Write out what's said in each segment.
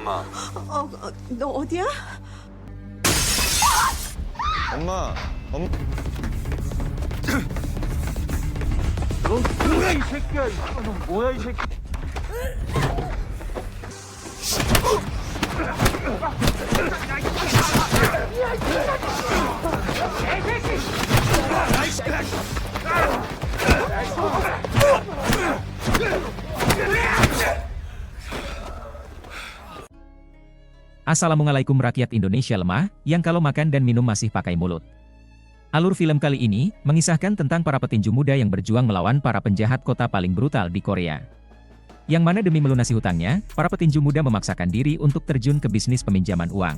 엄마. 너 어디야? 엄마, 뭐야 이 새끼야! 너 뭐야 이 새끼! Assalamualaikum rakyat Indonesia lemah, yang kalau makan dan minum masih pakai mulut. Alur film kali ini, mengisahkan tentang para petinju muda yang berjuang melawan para penjahat kota paling brutal di Korea. Yang mana demi melunasi hutangnya, para petinju muda memaksakan diri untuk terjun ke bisnis peminjaman uang.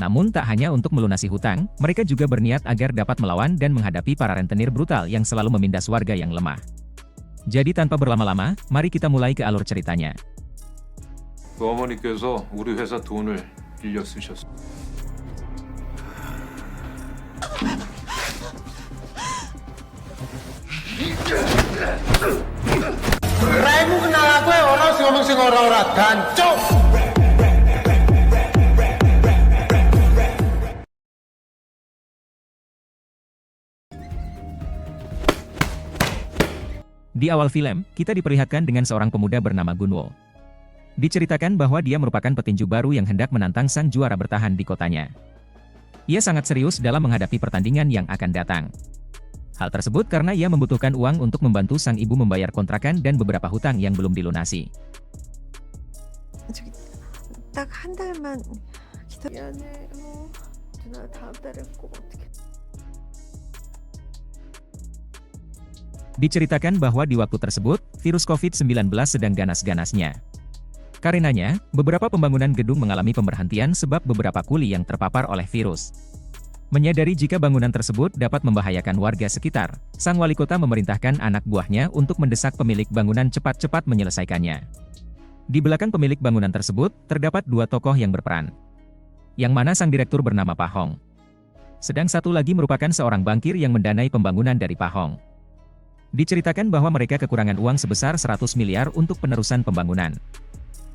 Namun tak hanya untuk melunasi hutang, mereka juga berniat agar dapat melawan dan menghadapi para rentenir brutal yang selalu memindas warga yang lemah. Jadi tanpa berlama-lama, mari kita mulai ke alur ceritanya. 그 어머니께서 우리 회사 돈을 빌려 쓰셨어. Raimu kenal aku ya orang sing ngomong sing ora-ora dancuk. Di awal film, kita diperlihatkan dengan seorang pemuda bernama Gunwo. Diceritakan bahwa dia merupakan petinju baru yang hendak menantang sang juara bertahan di kotanya. Ia sangat serius dalam menghadapi pertandingan yang akan datang. Hal tersebut karena ia membutuhkan uang untuk membantu sang ibu membayar kontrakan dan beberapa hutang yang belum dilunasi. 저기 딱 한 달만 기다려. 미안해. 누나 다음 달에 꼭 어떻게? Diceritakan bahwa di waktu tersebut, virus COVID-19 sedang ganas-ganasnya. Karenanya, beberapa pembangunan gedung mengalami pemberhentian sebab beberapa kuli yang terpapar oleh virus. Menyadari jika bangunan tersebut dapat membahayakan warga sekitar, sang wali kota memerintahkan anak buahnya untuk mendesak pemilik bangunan cepat-cepat menyelesaikannya. Di belakang pemilik bangunan tersebut, terdapat dua tokoh yang berperan. Yang mana sang direktur bernama Pak Hong. Sedang satu lagi merupakan seorang bankir yang mendanai pembangunan dari Pak Hong. Diceritakan bahwa mereka kekurangan uang sebesar 100 miliar untuk penerusan pembangunan.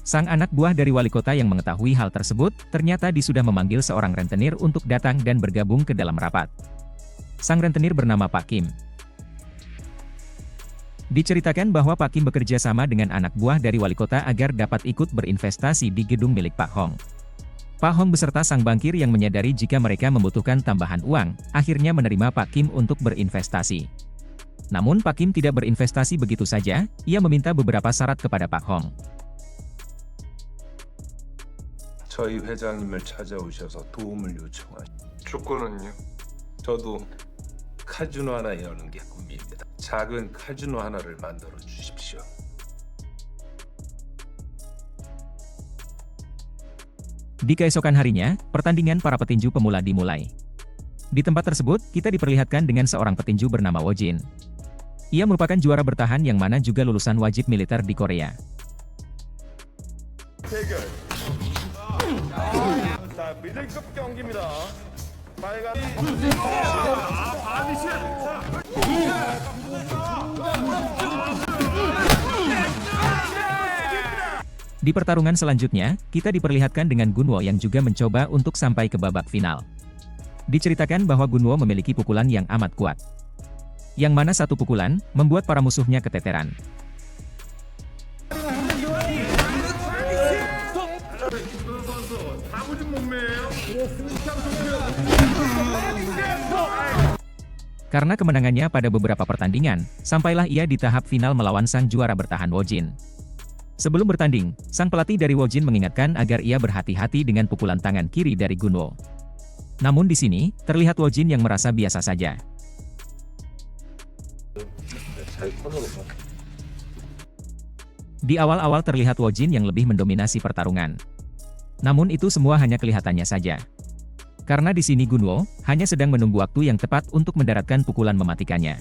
Sang anak buah dari wali kota yang mengetahui hal tersebut, ternyata sudah memanggil seorang rentenir untuk datang dan bergabung ke dalam rapat. Sang rentenir bernama Pak Kim. Diceritakan bahwa Pak Kim bekerja sama dengan anak buah dari wali kota agar dapat ikut berinvestasi di gedung milik Pak Hong. Pak Hong beserta sang bankir yang menyadari jika mereka membutuhkan tambahan uang, akhirnya menerima Pak Kim untuk berinvestasi. Namun Pak Kim tidak berinvestasi begitu saja, ia meminta beberapa syarat kepada Pak Hong. 저희 회장님을 찾아오셔서 도움을 요청하시. 조건은요? 저도 카지노 하나 여는 게 꿈입니다. 작은 카지노 하나를 만들어 주십시오. Di keesokan harinya, pertandingan para petinju pemula dimulai. Di tempat tersebut, kita diperlihatkan dengan seorang petinju bernama Wojin. Ia merupakan juara bertahan yang mana juga lulusan wajib militer di Korea. 자, 미들급 경기입니다. 빨간. Di pertarungan selanjutnya, kita diperlihatkan dengan Gunwo yang juga mencoba untuk sampai ke babak final. Diceritakan bahwa Gunwo memiliki pukulan yang amat kuat. Yang mana satu pukulan, membuat para musuhnya keteteran. Karena kemenangannya pada beberapa pertandingan, sampailah ia di tahap final melawan sang juara bertahan Wojin. Sebelum bertanding, sang pelatih dari Wojin mengingatkan agar ia berhati-hati dengan pukulan tangan kiri dari Gunwo. Namun di sini, terlihat Wojin yang merasa biasa saja. Di awal-awal terlihat Wojin yang lebih mendominasi pertarungan. Namun itu semua hanya kelihatannya saja. Karena di sini Gunwo hanya sedang menunggu waktu yang tepat untuk mendaratkan pukulan mematikannya.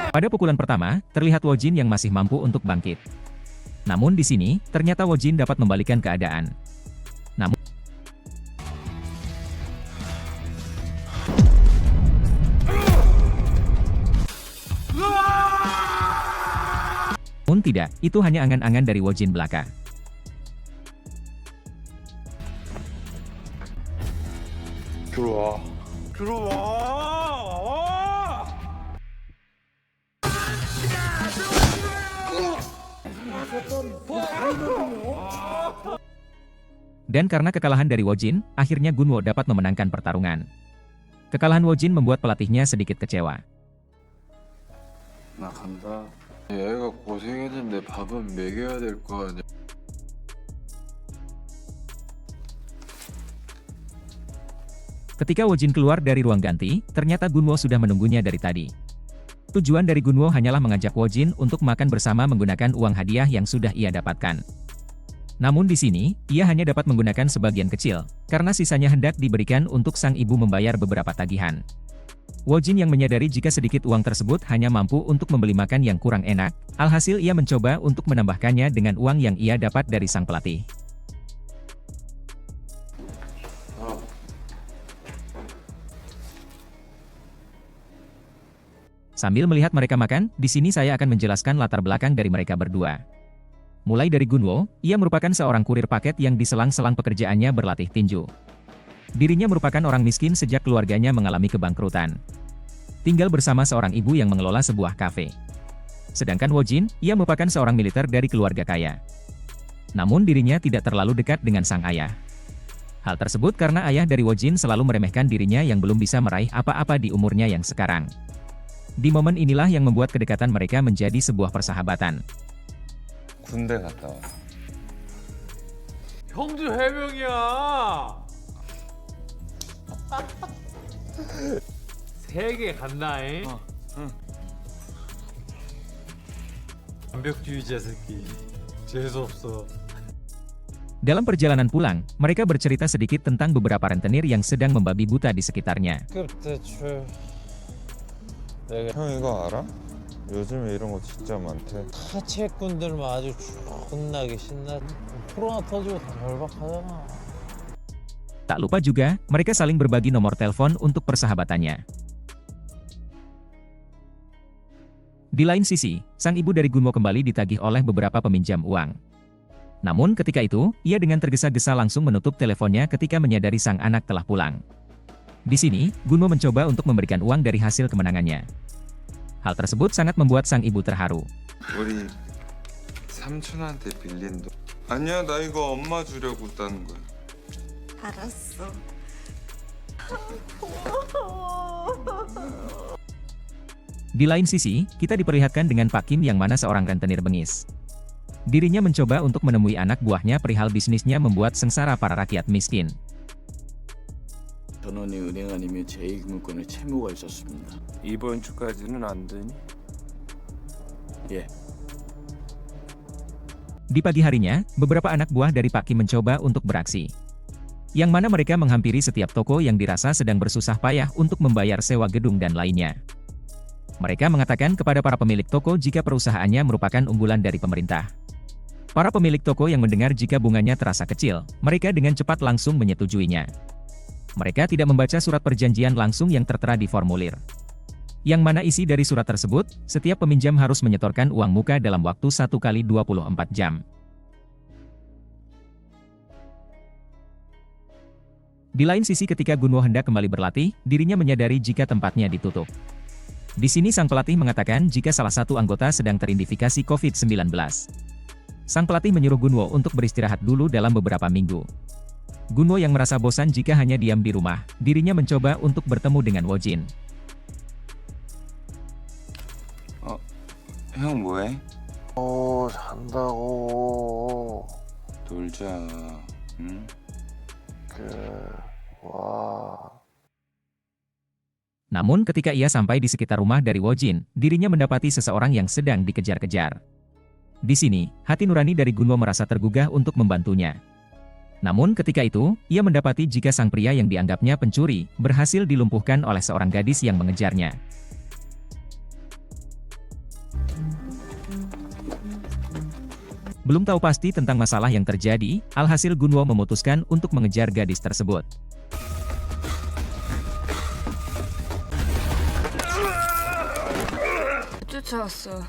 Pada pukulan pertama, terlihat Wojin yang masih mampu untuk bangkit. Namun di sini, ternyata Wojin dapat membalikan keadaan. Namun tidak, itu hanya angan-angan dari Wojin belaka. Dan karena kekalahan dari Wojin, akhirnya Gunwo dapat memenangkan pertarungan. Kekalahan Wojin membuat pelatihnya sedikit kecewa. 나 간다. 얘가 고생했는데 밥은 먹여야 될 거 아니야. Ketika Wojin keluar dari ruang ganti, ternyata Gunwo sudah menunggunya dari tadi. Tujuan dari Gunwo hanyalah mengajak Wojin untuk makan bersama menggunakan uang hadiah yang sudah ia dapatkan. Namun di sini, ia hanya dapat menggunakan sebagian kecil, karena sisanya hendak diberikan untuk sang ibu membayar beberapa tagihan. Wojin yang menyadari jika sedikit uang tersebut hanya mampu untuk membeli makan yang kurang enak, alhasil ia mencoba untuk menambahkannya dengan uang yang ia dapat dari sang pelatih. Sambil melihat mereka makan, di sini saya akan menjelaskan latar belakang dari mereka berdua. Mulai dari Gunwo, ia merupakan seorang kurir paket yang di selang-selang pekerjaannya berlatih tinju. Dirinya merupakan orang miskin sejak keluarganya mengalami kebangkrutan. Tinggal bersama seorang ibu yang mengelola sebuah kafe. Sedangkan Wojin, ia merupakan seorang militer dari keluarga kaya. Namun dirinya tidak terlalu dekat dengan sang ayah. Hal tersebut karena ayah dari Wojin selalu meremehkan dirinya yang belum bisa meraih apa-apa di umurnya yang sekarang. Di momen inilah yang membuat kedekatan mereka menjadi sebuah persahabatan. 군대 갔다 와. 형도 해병이야. 세계 간다잉. 완벽주의자 새끼. 재수 없어. Dalam perjalanan pulang, mereka bercerita sedikit tentang beberapa rentenir yang sedang membabi buta di sekitarnya. 형 이거 알아? 요즘에 이런 거 진짜 많대. 사채꾼들만 아주 존나게 신나. 코로나 터지고 다 절박하잖아. Tak lupa juga, mereka saling berbagi nomor telepon untuk persahabatannya. Di lain sisi, sang ibu dari Gunwo kembali ditagih oleh beberapa peminjam uang. Namun ketika itu, ia dengan tergesa-gesa langsung menutup teleponnya ketika menyadari sang anak telah pulang. Di sini, Gunwo mencoba untuk memberikan uang dari hasil kemenangannya. Hal tersebut sangat membuat sang ibu terharu. 우리 삼촌한테 빌린 돈. 아니야, 나 이거 엄마 주려고 따는 거야. 알았어. Di lain sisi, kita diperlihatkan dengan Pak Kim yang mana seorang rentenir bengis. Dirinya mencoba untuk menemui anak buahnya perihal bisnisnya membuat sengsara para rakyat miskin. 전원이 은행 아니면 제2금융권의 채무가 있었습니다. 이번 주까지는 안 되니? 예. Di pagi harinya, beberapa anak buah dari Pak Kim mencoba untuk beraksi. Yang mana mereka menghampiri setiap toko yang dirasa sedang bersusah payah untuk membayar sewa gedung dan lainnya. Mereka mengatakan kepada para pemilik toko jika perusahaannya merupakan unggulan dari pemerintah. Para pemilik toko yang mendengar jika bunganya terasa kecil, mereka dengan cepat langsung menyetujuinya. Mereka tidak membaca surat perjanjian langsung yang tertera di formulir. Yang mana isi dari surat tersebut, setiap peminjam harus menyetorkan uang muka dalam waktu 1 kali 24 jam. Di lain sisi ketika Gunwo hendak kembali berlatih, dirinya menyadari jika tempatnya ditutup. Di sini sang pelatih mengatakan jika salah satu anggota sedang terindikasi COVID-19. Sang pelatih menyuruh Gunwo untuk beristirahat dulu dalam beberapa minggu. Gunwo yang merasa bosan jika hanya diam di rumah, dirinya mencoba untuk bertemu dengan Wojin. 형 뭐해? 잔다고. 놀자. 응? Namun ketika ia sampai di sekitar rumah dari Wojin, dirinya mendapati seseorang yang sedang dikejar-kejar. Di sini, hati nurani dari Gunwo merasa tergugah untuk membantunya. Namun ketika itu, ia mendapati jika sang pria yang dianggapnya pencuri, berhasil dilumpuhkan oleh seorang gadis yang mengejarnya. Belum tahu pasti tentang masalah yang terjadi, alhasil Gunwo memutuskan untuk mengejar gadis tersebut. 쫓아왔어.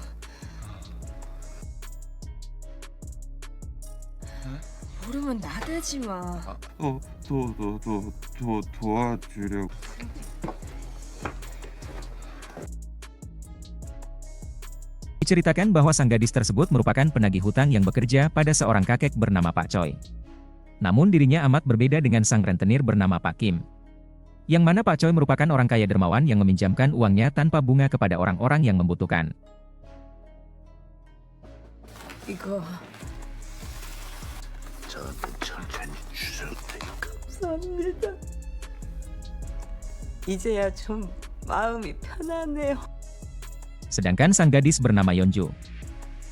모르면 나대지 마. 도와주려고. Diceritakan bahwa sang gadis tersebut merupakan penagih hutang yang bekerja pada seorang kakek bernama Pak Choi. Namun dirinya amat berbeda dengan sang rentenir bernama Pak Kim. Yang mana Pak Choi merupakan orang kaya dermawan yang meminjamkan uangnya tanpa bunga kepada orang-orang yang membutuhkan. 이거 저한테 천천히 주셔도 되니까. 감사합니다. 이제야 좀 마음이 편하네요. Sedangkan sang gadis bernama Yeonju.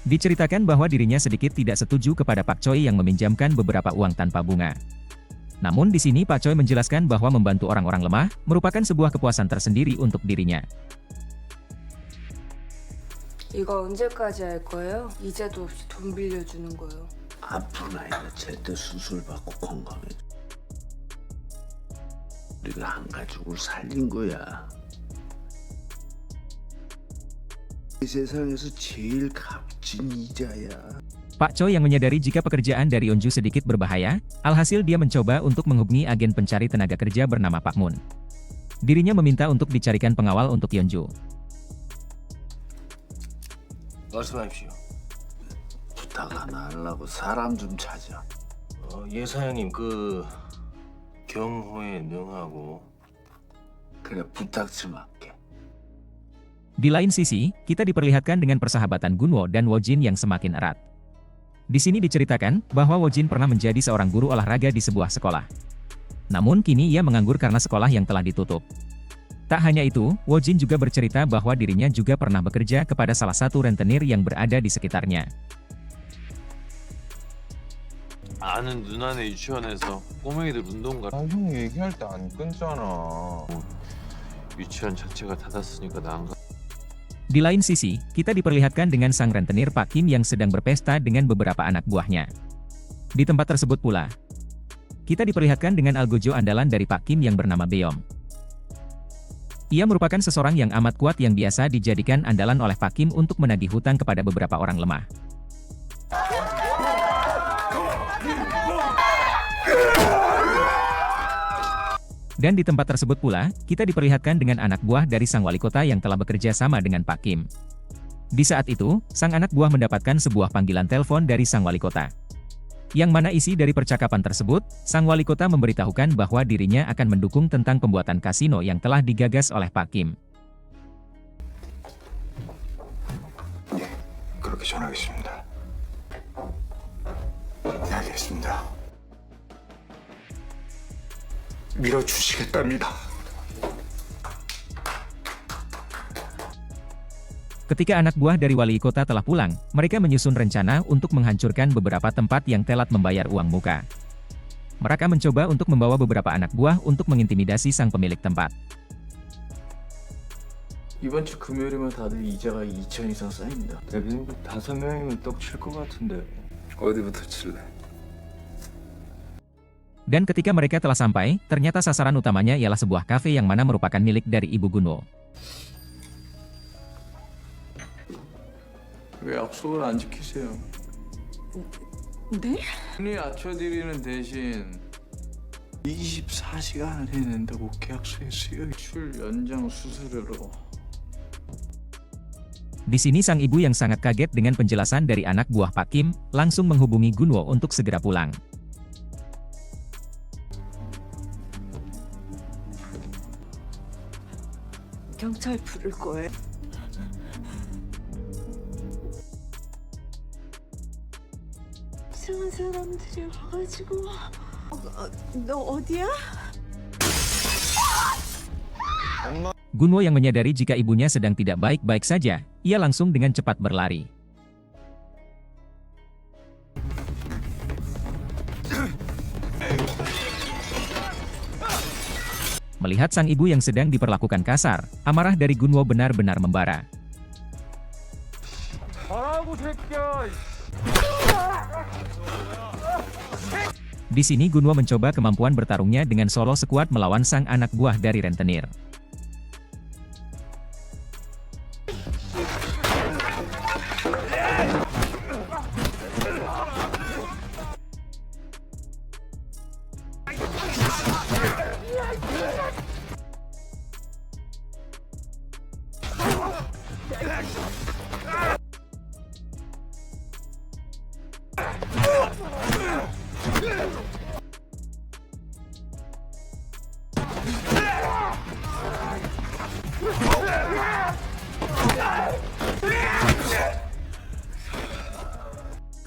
Diceritakan bahwa dirinya sedikit tidak setuju kepada Pak Choi yang meminjamkan beberapa uang tanpa bunga. Namun di sini Pak Choi menjelaskan bahwa membantu orang-orang lemah merupakan sebuah kepuasan tersendiri untuk dirinya. 이거 언제까지 할 거예요? 이제도 없이 돈 빌려주는 거요. 아픈 아이가 제때 수술 받고 건강해. 우리가 한 가족을 살린 거야. 이 세상에서 제일 값진 이자야. Pak Choi yang menyadari jika pekerjaan dari Yeonju sedikit berbahaya, alhasil dia mencoba untuk menghubungi agen pencari tenaga kerja bernama Pak Moon. Dirinya meminta untuk dicarikan pengawal untuk Yeonju. 말씀하십시오. 부탁 하나 하려고 사람 좀 찾아. 예 사장님 그 경호에 능하고 그래 부탁 좀 할게. Di lain sisi, kita diperlihatkan dengan persahabatan Gunwo dan Wojin yang semakin erat. Di sini diceritakan bahwa Wojin pernah menjadi seorang guru olahraga di sebuah sekolah. Namun kini ia menganggur karena sekolah yang telah ditutup. Tak hanya itu, Wojin juga bercerita bahwa dirinya juga pernah bekerja kepada salah satu rentenir yang berada di sekitarnya. 아는 누나네 유치원에서 꼬맹이들 운동 가. 형 얘기할 때 안 끊잖아. 유치원 자체가 닫았으니까 나 안 가. Di lain sisi, kita diperlihatkan dengan sang rentenir Pak Kim yang sedang berpesta dengan beberapa anak buahnya. Di tempat tersebut pula, kita diperlihatkan dengan algojo andalan dari Pak Kim yang bernama Beom. Ia merupakan seseorang yang amat kuat yang biasa dijadikan andalan oleh Pak Kim untuk menagih hutang kepada beberapa orang lemah. Dan di tempat tersebut pula, kita diperlihatkan dengan anak buah dari sang wali kota yang telah bekerja sama dengan Pak Kim. Di saat itu, sang anak buah mendapatkan sebuah panggilan telepon dari sang wali kota. Yang mana isi dari percakapan tersebut, sang wali kota memberitahukan bahwa dirinya akan mendukung tentang pembuatan kasino yang telah digagas oleh Pak Kim. 그렇게 전하겠습니다. 네, 알겠습니다. 밀어주시겠답니다. Ketika anak buah dari wali kota telah pulang, mereka menyusun rencana untuk menghancurkan beberapa tempat yang telat membayar uang muka. Mereka mencoba untuk membawa beberapa anak buah untuk mengintimidasi sang pemilik tempat. 이번 주 금요일이면 다들 이자가 2천 이상 쌓입니다. 대표님 5명이면 떡 칠 것 같은데 어디부터 칠래? Dan ketika mereka telah sampai, ternyata sasaran utamanya ialah sebuah kafe yang mana merupakan milik dari Ibu Gunwo. 왜 약속을 안 지키세요? 네? 돈이 낮춰드리는 대신 24시간 안에 낸다고 계약서했어요. 출 연장 수수료로. Di sini sang ibu yang sangat kaget dengan penjelasan dari anak buah Pak Kim, langsung menghubungi Gunwo untuk segera pulang. 경찰 부를 거예요. 이상한 사람들이 와가지고. 너 어디야? Gunwo yang menyadari jika ibunya sedang tidak baik-baik saja, ia langsung dengan cepat berlari. Melihat sang ibu yang sedang diperlakukan kasar, amarah dari Gunwo benar-benar membara. 가라고 새끼야. Di sini Gunwo mencoba kemampuan bertarungnya dengan solo sekuat melawan sang anak buah dari rentenir.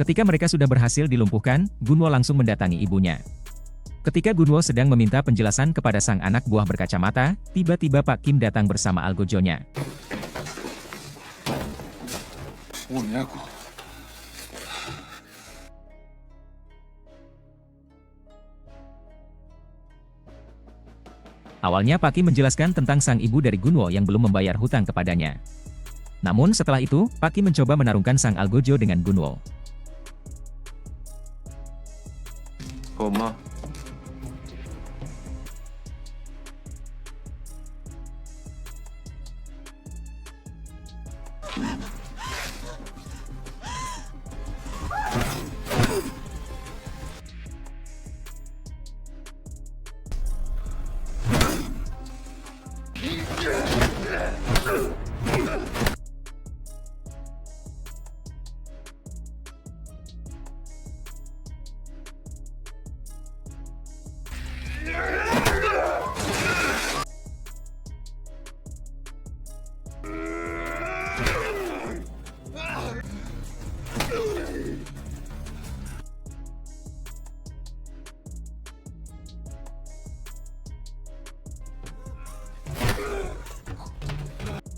Ketika mereka sudah berhasil dilumpuhkan, Gunwo langsung mendatangi ibunya. Ketika Gunwo sedang meminta penjelasan kepada sang anak buah berkacamata, tiba-tiba Pak Kim datang bersama Algojo-nya. 뭐냐고. Awalnya Pak Kim menjelaskan tentang sang ibu dari Gunwo yang belum membayar hutang kepadanya. Namun setelah itu, Pak Kim mencoba menarungkan sang Algojo dengan Gunwo. 엄마.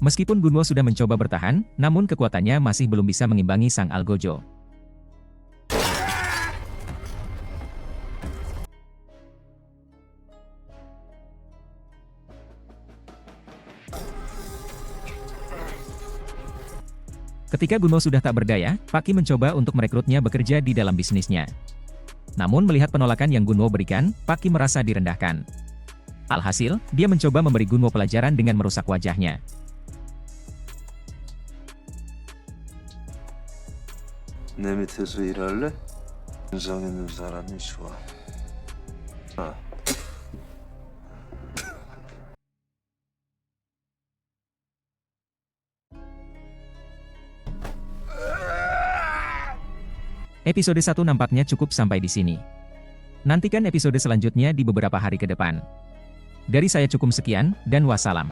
Meskipun Gunwo sudah mencoba bertahan, namun kekuatannya masih belum bisa mengimbangi sang Algojo. Ketika Gunwo sudah tak berdaya, Pak Kim mencoba untuk merekrutnya bekerja di dalam bisnisnya. Namun melihat penolakan yang Gunwo berikan, Pak Kim merasa direndahkan. Alhasil, dia mencoba memberi Gunwo pelajaran dengan merusak wajahnya. 내 밑에서 일할래? 인상 있는 사람이 좋아. Episode 1 nampaknya cukup sampai di sini. Nantikan episode selanjutnya di beberapa hari ke depan. Dari saya cukup sekian, dan wassalam.